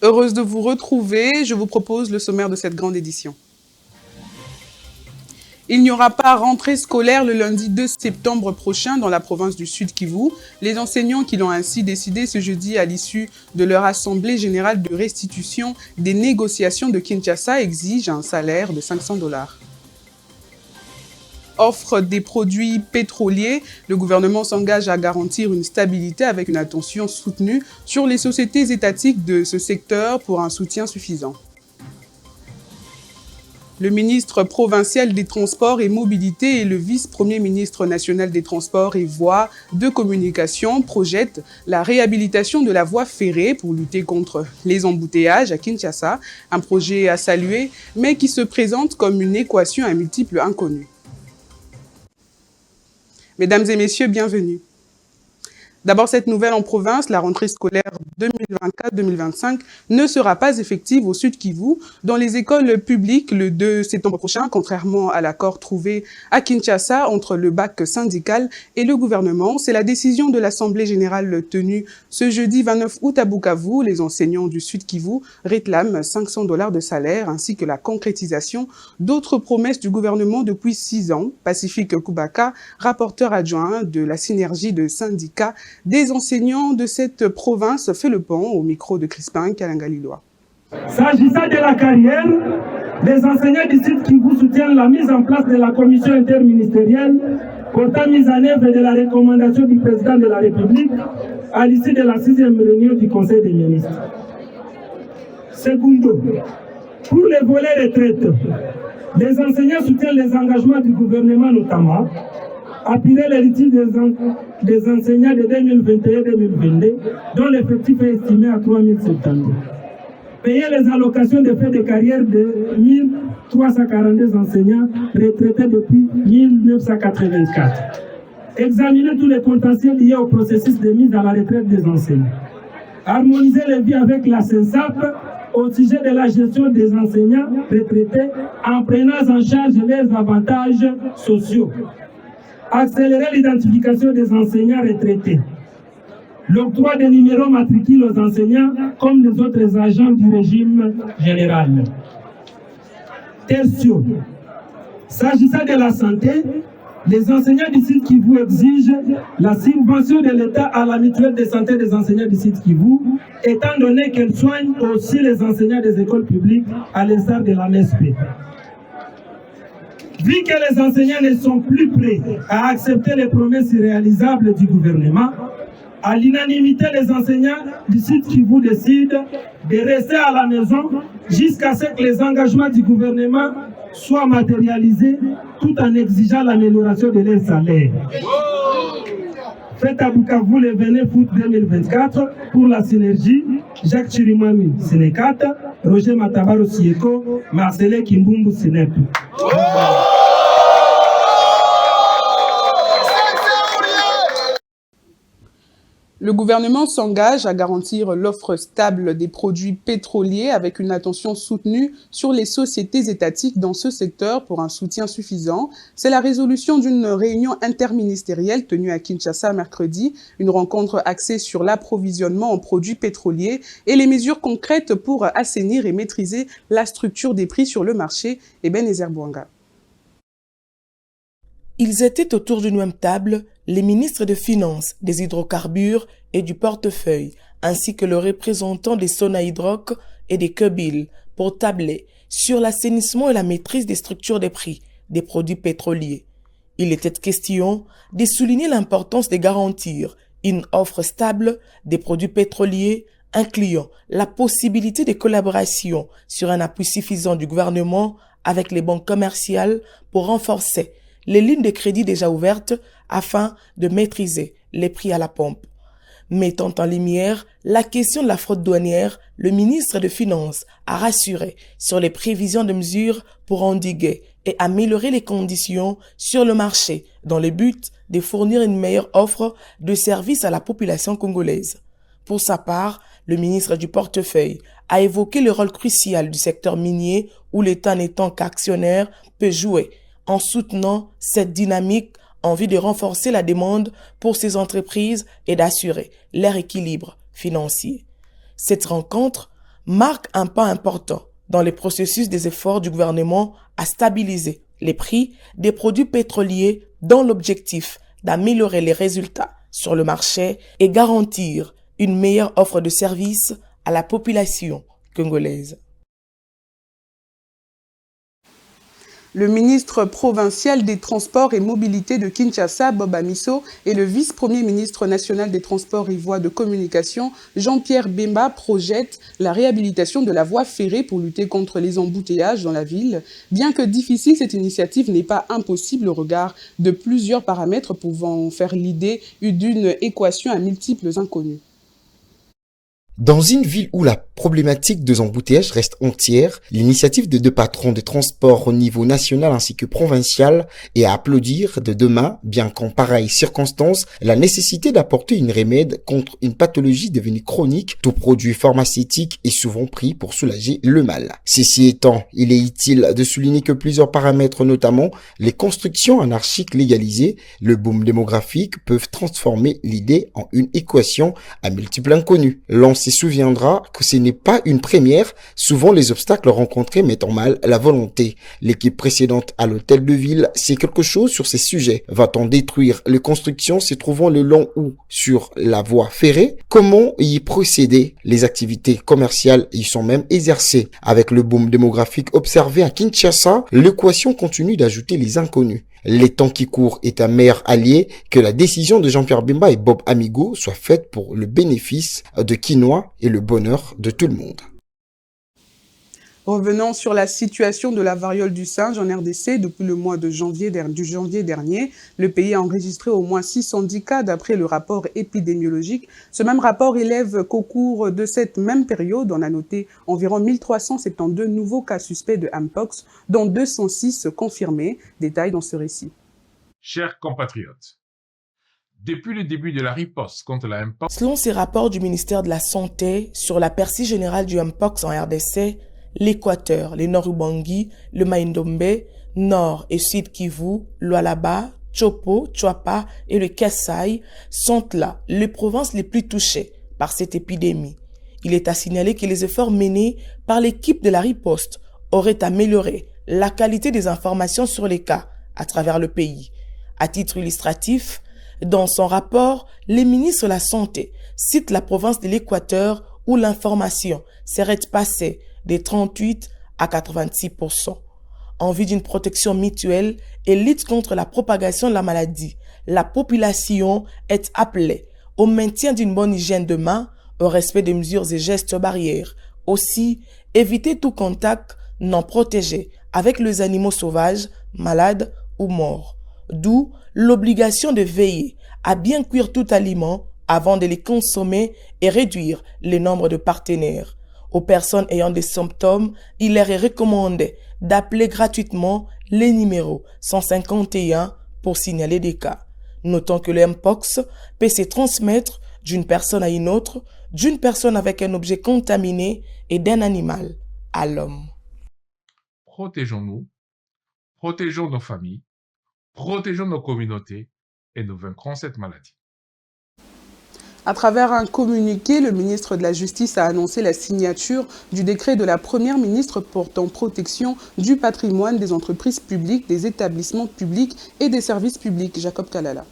Heureuse de vous retrouver, je vous propose le sommaire de cette grande édition. Il n'y aura pas rentrée scolaire le lundi 2 septembre prochain dans la province du Sud Kivu. Les enseignants qui l'ont ainsi décidé ce jeudi à l'issue de leur assemblée générale de restitution des négociations de Kinshasa exigent un salaire de $500. Offre des produits pétroliers, le gouvernement s'engage à garantir une stabilité avec une attention soutenue sur les sociétés étatiques de ce secteur pour un soutien suffisant. Le ministre provincial des Transports et Mobilités et le vice-premier ministre national des Transports et Voies de Communication projettent la réhabilitation de la voie ferrée pour lutter contre les embouteillages à Kinshasa, un projet à saluer, mais qui se présente comme une équation à multiples inconnus. Mesdames et messieurs, bienvenue. D'abord, cette nouvelle en province, la rentrée scolaire 2024-2025 ne sera pas effective au Sud Kivu dans les écoles publiques le 2 septembre prochain, contrairement à l'accord trouvé à Kinshasa entre le bac syndical et le gouvernement. C'est la décision de l'Assemblée générale tenue ce jeudi 29 août à Bukavu. Les enseignants du Sud Kivu réclament $500 de salaire ainsi que la concrétisation d'autres promesses du gouvernement depuis 6 ans. Pacifique Koubaka, rapporteur adjoint de la synergie de syndicats des enseignants de cette province, fait le pont au micro de Crispin Kalangaliloa. S'agissant de la carrière, les enseignants du Sud Kivu soutiennent la mise en place de la commission interministérielle portant mise en œuvre de la recommandation du président de la République à l'issue de la 6e réunion du Conseil des ministres. Secondo, pour les volets retraite, les enseignants soutiennent les engagements du gouvernement notamment appuyer les litiges des enseignants de 2021-2022, dont l'effectif est estimé à 3072. Payer les allocations de frais de carrière de 1342 enseignants retraités depuis 1984. Examiner tous les contentieux liés au processus de mise à la retraite des enseignants. Harmoniser les vies avec la CENSAP au sujet de la gestion des enseignants retraités en prenant en charge leurs avantages sociaux. Accélérer l'identification des enseignants retraités. L'octroi des numéros matricules aux enseignants comme les autres agents du régime général. Tertio. S'agissant de la santé, les enseignants du Sud Kivu exigent la subvention de l'État à la mutuelle de santé des enseignants du Sud Kivu, étant donné qu'elle soigne aussi les enseignants des écoles publiques à l'instar de la MESP. Vu que les enseignants ne sont plus prêts à accepter les promesses irréalisables du gouvernement, à l'unanimité, les enseignants du Sud Kivu décident de rester à la maison jusqu'à ce que les engagements du gouvernement soient matérialisés tout en exigeant l'amélioration de leur salaire. Faites à Bukavu le 29 août 2024 pour la synergie, Jacques Chirimami Sénécat, Roger Matabaro Sieko, Marcelin Kimbumbu Sénep. Le gouvernement s'engage à garantir l'offre stable des produits pétroliers avec une attention soutenue sur les sociétés étatiques dans ce secteur pour un soutien suffisant. C'est la résolution d'une réunion interministérielle tenue à Kinshasa mercredi, une rencontre axée sur l'approvisionnement en produits pétroliers et les mesures concrètes pour assainir et maîtriser la structure des prix sur le marché. Ebenezer Bouanga. Ils étaient autour d'une même table, les ministres des Finances, des Hydrocarbures et du Portefeuille, ainsi que le représentant des Sonahydrac et des Kebil, pour tabler sur l'assainissement et la maîtrise des structures des prix des produits pétroliers. Il était question de souligner l'importance de garantir une offre stable des produits pétroliers, incluant la possibilité de collaboration sur un appui suffisant du gouvernement avec les banques commerciales pour renforcer les lignes de crédit déjà ouvertes afin de maîtriser les prix à la pompe. Mettant en lumière la question de la fraude douanière, le ministre des Finances a rassuré sur les prévisions de mesures pour endiguer et améliorer les conditions sur le marché dans le but de fournir une meilleure offre de services à la population congolaise. Pour sa part, le ministre du Portefeuille a évoqué le rôle crucial du secteur minier où l'État n'étant qu'actionnaire peut jouer en soutenant cette dynamique en vue de renforcer la demande pour ces entreprises et d'assurer leur équilibre financier. Cette rencontre marque un pas important dans le processus des efforts du gouvernement à stabiliser les prix des produits pétroliers dans l'objectif d'améliorer les résultats sur le marché et garantir une meilleure offre de services à la population congolaise. Le ministre provincial des Transports et Mobilités de Kinshasa, Bob Amiso, et le vice-premier ministre national des Transports et Voies de Communication, Jean-Pierre Bemba, projettent la réhabilitation de la voie ferrée pour lutter contre les embouteillages dans la ville. Bien que difficile, cette initiative n'est pas impossible au regard de plusieurs paramètres pouvant faire l'idée d'une équation à multiples inconnus. Dans une ville où la problématique des embouteillages reste entière, l'initiative de deux patrons de transport au niveau national ainsi que provincial est à applaudir de demain, bien qu'en pareille circonstance, la nécessité d'apporter une remède contre une pathologie devenue chronique, tout produit pharmaceutique est souvent pris pour soulager le mal. Ceci étant, il est utile de souligner que plusieurs paramètres, notamment les constructions anarchiques légalisées, le boom démographique, peuvent transformer l'idée en une équation à multiples inconnus. L'on se souviendra que ce n'est pas une première, souvent les obstacles rencontrés mettent en mal la volonté. L'équipe précédente à l'hôtel de ville sait quelque chose sur ces sujets. Va-t-on détruire les constructions se trouvant le long ou sur la voie ferrée? Comment y procéder? Les activités commerciales y sont même exercées. Avec le boom démographique observé à Kinshasa, l'équation continue d'ajouter les inconnus. Les temps qui courent est un meilleur allié que la décision de Jean-Pierre Bemba et Bob Amigo soit faite pour le bénéfice de Kinois et le bonheur de tout le monde. Revenons sur la situation de la variole du singe en RDC. Depuis le mois de janvier dernier, le pays a enregistré au moins 610 cas d'après le rapport épidémiologique. Ce même rapport élève qu'au cours de cette même période, on a noté environ 1372 nouveaux cas suspects de Mpox, dont 206 confirmés. Détail dans ce récit. Chers compatriotes, depuis le début de la riposte contre la Mpox, selon ces rapports du ministère de la Santé sur la percée générale du Mpox en RDC, l'Équateur, les Nord-Ubangi, le Maïndombe, Nord et Sud Kivu, Lualaba, Chopo, Chouapa et le Kasaï sont là les provinces les plus touchées par cette épidémie. Il est à signaler que les efforts menés par l'équipe de la riposte auraient amélioré la qualité des informations sur les cas à travers le pays. À titre illustratif, dans son rapport, les ministres de la Santé citent la province de l'Équateur où l'information serait passée des 38 à 86%. En vue d'une protection mutuelle et lutte contre la propagation de la maladie, la population est appelée au maintien d'une bonne hygiène de main, au respect des mesures et gestes barrières. Aussi, éviter tout contact non protégé avec les animaux sauvages, malades ou morts. D'où l'obligation de veiller à bien cuire tout aliment avant de les consommer et réduire le nombre de partenaires. Aux personnes ayant des symptômes, il leur est recommandé d'appeler gratuitement les numéros 151 pour signaler des cas. Notons que le Mpox peut se transmettre d'une personne à une autre, d'une personne avec un objet contaminé et d'un animal à l'homme. protégeons-nous, protégeons nos familles, protégeons nos communautés et nous vaincrons cette maladie. À travers un communiqué, le ministre de la Justice a annoncé la signature du décret de la Première ministre portant protection du patrimoine des entreprises publiques, des établissements publics et des services publics. Jacob Kalala.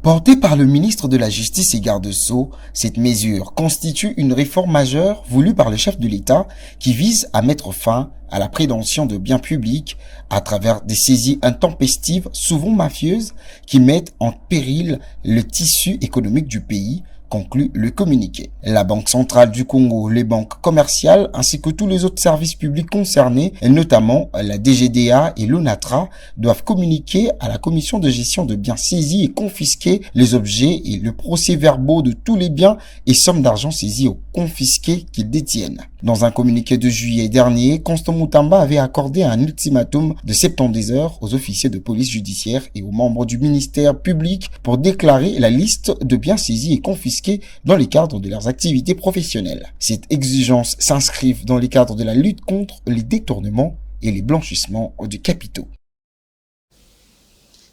Portée par le ministre de la Justice et garde-sceaux, cette mesure constitue une réforme majeure voulue par le chef de l'État qui vise à mettre fin à la prévention de biens publics à travers des saisies intempestives, souvent mafieuses, qui mettent en péril le tissu économique du pays, conclut le communiqué. La Banque centrale du Congo, les banques commerciales ainsi que tous les autres services publics concernés, notamment la DGDA et l'ONATRA, doivent communiquer à la commission de gestion de biens saisis et confisquer les objets et le procès-verbaux de tous les biens et sommes d'argent saisis ou confisqués qu'ils détiennent. Dans un communiqué de juillet dernier, Constant Moutamba avait accordé un ultimatum de 70 heures aux officiers de police judiciaire et aux membres du ministère public pour déclarer la liste de biens saisis et confisqués dans les cadres de leurs activités professionnelles. Cette exigence s'inscrit dans les cadres de la lutte contre les détournements et les blanchissements de capitaux.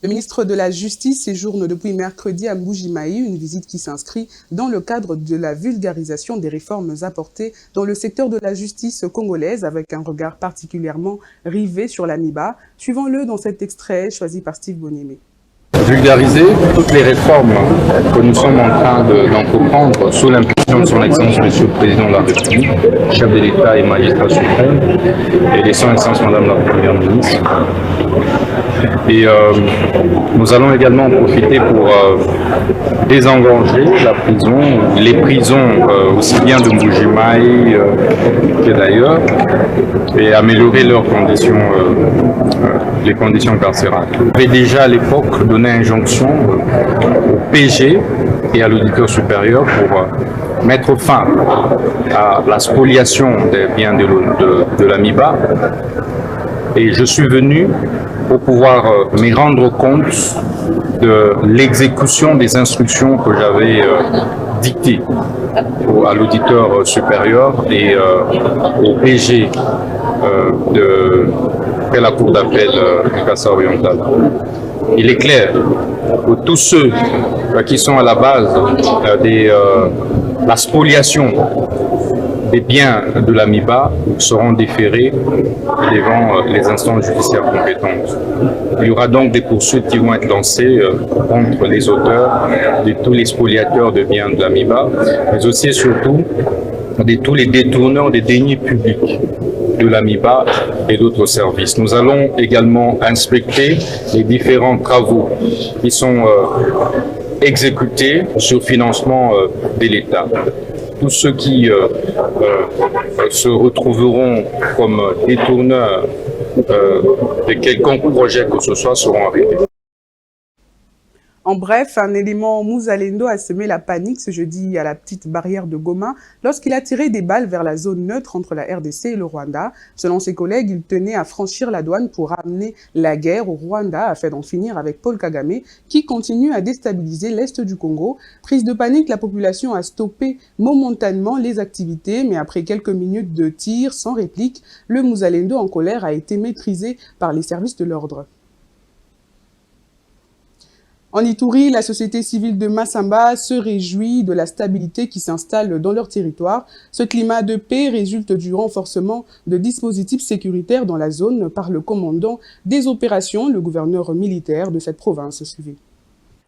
Le ministre de la Justice séjourne depuis mercredi à Mbuji-Mayi, une visite qui s'inscrit dans le cadre de la vulgarisation des réformes apportées dans le secteur de la justice congolaise avec un regard particulièrement rivé sur la MIBA. Suivons-le dans cet extrait choisi par Steve Bonimé. Vulgariser toutes les réformes que nous sommes en train d'entreprendre sous l'impulsion de son Excellence Monsieur le Président de la République, chef de l'État et magistrat suprême, et de son Excellence Madame la Première ministre. Et nous allons également en profiter pour désengorger la prison, les prisons aussi bien de Mbuji-Mayi que d'ailleurs, et améliorer leurs conditions, les conditions carcérales. J'avais déjà à l'époque donné injonction au PG et à l'auditeur supérieur pour mettre fin à la spoliation des biens de la MIBA. Et je suis venu pour pouvoir me rendre compte de l'exécution des instructions que j'avais dictées à l'auditeur supérieur et au PG de la Cour d'appel du Kassa oriental. Il est clair que tous ceux qui sont à la base de la spoliation des biens de la MIBA seront déférés devant les instances judiciaires compétentes. Il y aura donc des poursuites qui vont être lancées contre les auteurs de tous les spoliateurs de biens de la MIBA, mais aussi et surtout de tous les détourneurs des deniers publics de la MIBA et d'autres services. Nous allons également inspecter les différents travaux qui sont exécutés sur financement de l'État. Tous ceux qui se retrouveront comme détourneurs de quelconque projet que ce soit seront arrêtés. En bref, un élément Muzalendo a semé la panique ce jeudi à la petite barrière de Goma lorsqu'il a tiré des balles vers la zone neutre entre la RDC et le Rwanda. Selon ses collègues, il tenait à franchir la douane pour ramener la guerre au Rwanda afin d'en finir avec Paul Kagame qui continue à déstabiliser l'est du Congo. Prise de panique, la population a stoppé momentanément les activités, mais après quelques minutes de tir sans réplique, le Muzalendo en colère a été maîtrisé par les services de l'ordre. En Ituri, la société civile de Massamba se réjouit de la stabilité qui s'installe dans leur territoire. Ce climat de paix résulte du renforcement de dispositifs sécuritaires dans la zone par le commandant des opérations, le gouverneur militaire de cette province. Suivez.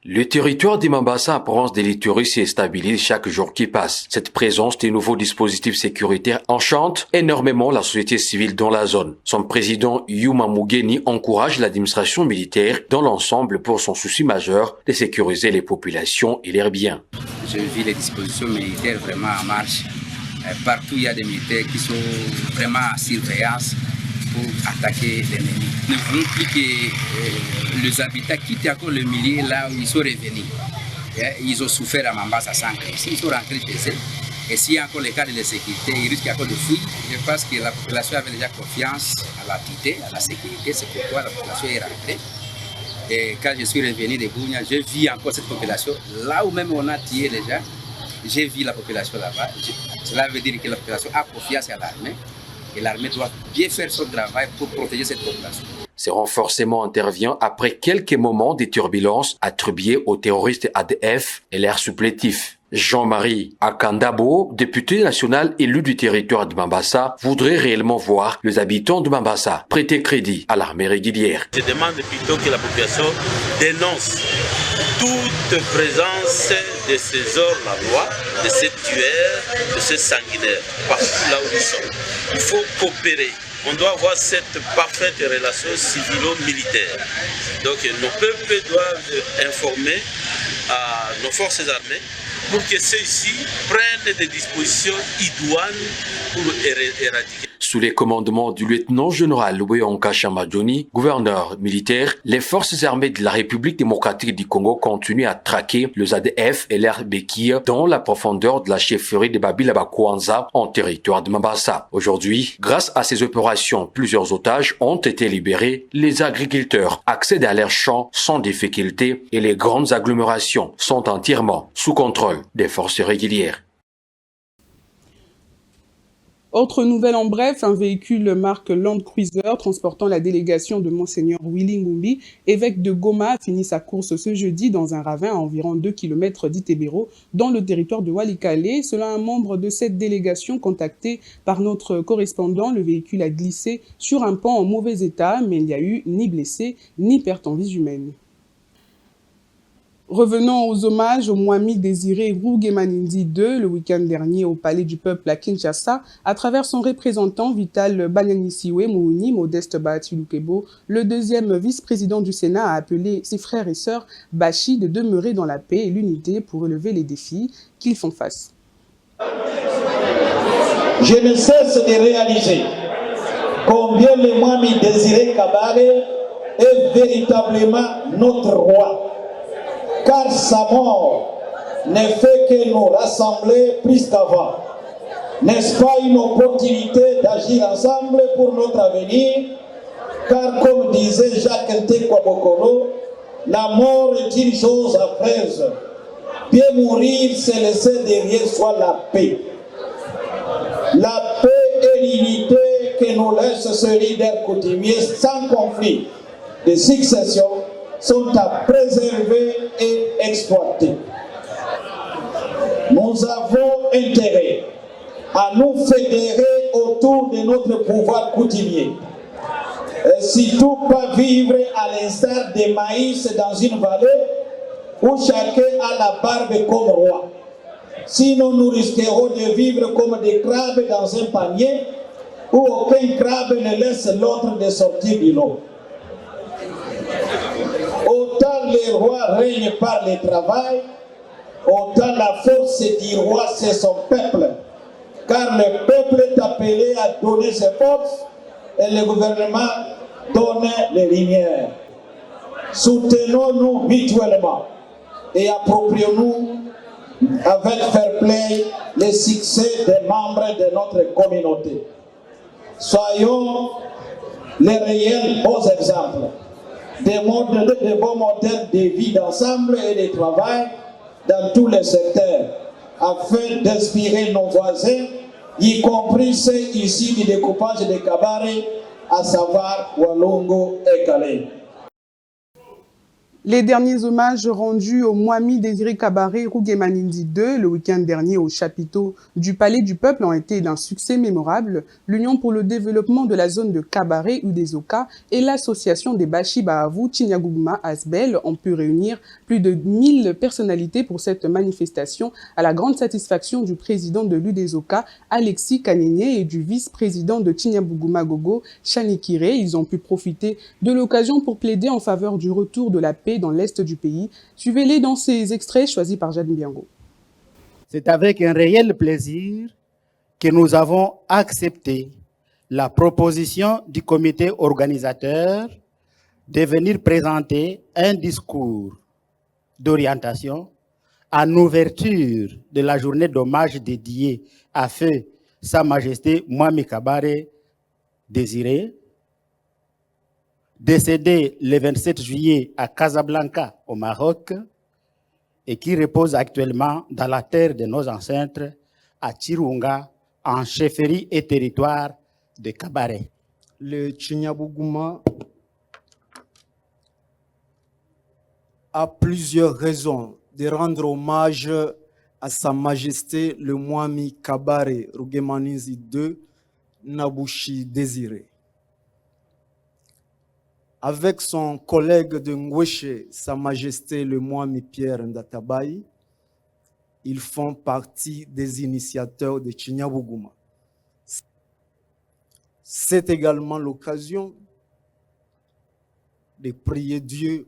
Le territoire de Mambasa en province de l'Ituri s'est stabilisé chaque jour qui passe. Cette présence des nouveaux dispositifs sécuritaires enchante énormément la société civile dans la zone. Son président Yuma Mugeni encourage l'administration militaire dans l'ensemble pour son souci majeur de sécuriser les populations et leurs biens. Je vis les dispositions militaires vraiment en marche. Partout il y a des militaires qui sont vraiment en surveillance pour attaquer l'ennemi. Nous ne voulons plus que les habitants quittent encore le milieu là où ils sont revenus. Ils ont souffert à Mambasa sans crise. Ils sont rentrés chez eux. Et s'il y a encore les cas de sécurité, ils risquent encore de fuir. Je pense que la population avait déjà confiance à l'entité, à la sécurité. C'est pourquoi la population est rentrée. Et quand je suis revenu de Bounia, je vis encore cette population. Là où même on a tiré les gens, j'ai vu la population là-bas. Cela veut dire que la population a confiance à l'armée. Et l'armée doit bien faire son travail pour protéger cette population. Ce renforcement intervient après quelques moments de turbulences attribuées aux terroristes ADF et leurs supplétifs. Jean-Marie Akandabo, député national élu du territoire de Mambasa, voudrait réellement voir les habitants de Mambasa prêter crédit à l'armée régulière. Je demande plutôt que la population dénonce toute présence de ces hors-la-loi, de ces tueurs, de ces sanguinaires, partout là où ils sont. Il faut coopérer. On doit avoir cette parfaite relation civilo-militaire. Donc nos peuples doivent informer à nos forces armées pour que ceux-ci prennent des dispositions idoines pour éradiquer. Sous les commandements du lieutenant-général Louis Onkachamadjoni, gouverneur militaire, les forces armées de la République démocratique du Congo continuent à traquer les ADF et leurs béquilles dans la profondeur de la chefferie de Babilaba-Kwanza en territoire de Mambasa. Aujourd'hui, grâce à ces opérations, plusieurs otages ont été libérés. Les agriculteurs accèdent à leurs champs sans difficulté et les grandes agglomérations sont entièrement sous contrôle des forces régulières. Autre nouvelle en bref, un véhicule marque Land Cruiser transportant la délégation de Monseigneur Willy Ngumbi, évêque de Goma, a fini sa course ce jeudi dans un ravin à environ 2 km d'Itebero, dans le territoire de Walikale. Selon un membre de cette délégation contacté par notre correspondant, le véhicule a glissé sur un pont en mauvais état, mais il n'y a eu ni blessés ni perte en vies humaines. Revenons aux hommages au Mwami Désiré Rougemanindi II le week-end dernier au Palais du Peuple à Kinshasa, à travers son représentant Vital Banyanisiwe Mouni, Modeste Bahati Lukebo, le deuxième vice-président du Sénat a appelé ses frères et sœurs Bashi de demeurer dans la paix et l'unité pour relever les défis qu'ils font face. Je ne cesse de réaliser combien le Mwami Désiré Kabare est véritablement notre roi. Car sa mort ne fait que nous rassembler plus qu'avant. N'est-ce pas une opportunité d'agir ensemble pour notre avenir? Car comme disait Jacques Ntekwa Bokolo, la mort est une chose affreuse. Bien mourir, c'est laisser derrière soi la paix. La paix et l'unité que nous laisse ce leader coutumier sans conflit de succession sont à préserver et exploiter. Nous avons intérêt à nous fédérer autour de notre pouvoir coutumier. Et surtout pas vivre à l'instar des maïs dans une vallée où chacun a la barbe comme roi. Sinon nous risquerons de vivre comme des crabes dans un panier où aucun crabe ne laisse l'autre de sortir du lot. Autant les rois règnent par le travail, autant la force du roi c'est son peuple. Car le peuple est appelé à donner ses forces et le gouvernement donne les lumières. Soutenons-nous mutuellement et approprions-nous avec fair play les succès des membres de notre communauté. Soyons les réels beaux exemples. Des bons modèles de vie d'ensemble et de travail dans tous les secteurs, afin d'inspirer nos voisins, y compris ceux issus du découpage de Kabare, à savoir Walongo et Calais. Les derniers hommages rendus au Mwami Désiré Kabare Rougemanindi II le week-end dernier au chapiteau du Palais du Peuple ont été d'un succès mémorable. L'Union pour le développement de la zone de Kabare Udezoka et l'association des Bashi Bahavu Chinyaguguma Asbel ont pu réunir plus de 1000 personnalités pour cette manifestation à la grande satisfaction du président de l'Udezoka, Alexis Kanyenye, et du vice-président de Chinyabuguma Gogo, Chanikire. Ils ont pu profiter de l'occasion pour plaider en faveur du retour de la paix dans l'est du pays. Suivez-les dans ces extraits choisis par Jeanne Biango. C'est avec un réel plaisir que nous avons accepté la proposition du comité organisateur de venir présenter un discours d'orientation en ouverture de la journée d'hommage dédiée à feu Sa Majesté Mwami Kabare Désiré, décédé le 27 juillet à Casablanca, au Maroc, et qui repose actuellement dans la terre de nos ancêtres, à Chirunga, en chefferie et territoire de Kabare. Le Chinyabuguma a plusieurs raisons de rendre hommage à Sa Majesté le Mwami Kabare Rougemanindi II Nabushi Désiré. Avec son collègue de Ngweshe, Sa Majesté le Mwami Pierre Ndatabaye, ils font partie des initiateurs de Chinyabuguma. C'est également l'occasion de prier Dieu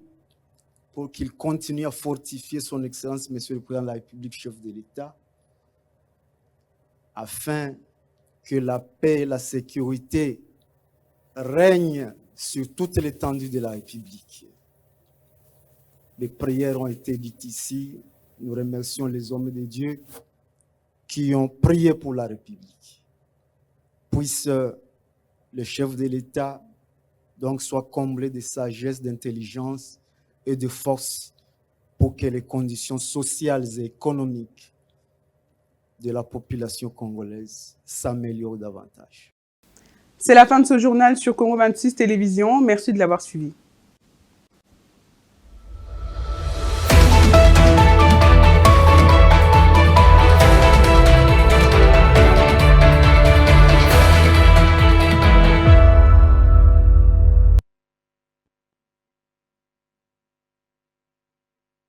pour qu'il continue à fortifier son Excellence, Monsieur le Président de la République, chef de l'État, afin que la paix et la sécurité règnent sur toute l'étendue de la République. Les prières ont été dites ici. Nous remercions les hommes de Dieu qui ont prié pour la République. Puisse le chef de l'État donc soit comblé de sagesse, d'intelligence et de force pour que les conditions sociales et économiques de la population congolaise s'améliore davantage. C'est la fin de ce journal sur Congo 26 Télévision. Merci de l'avoir suivi.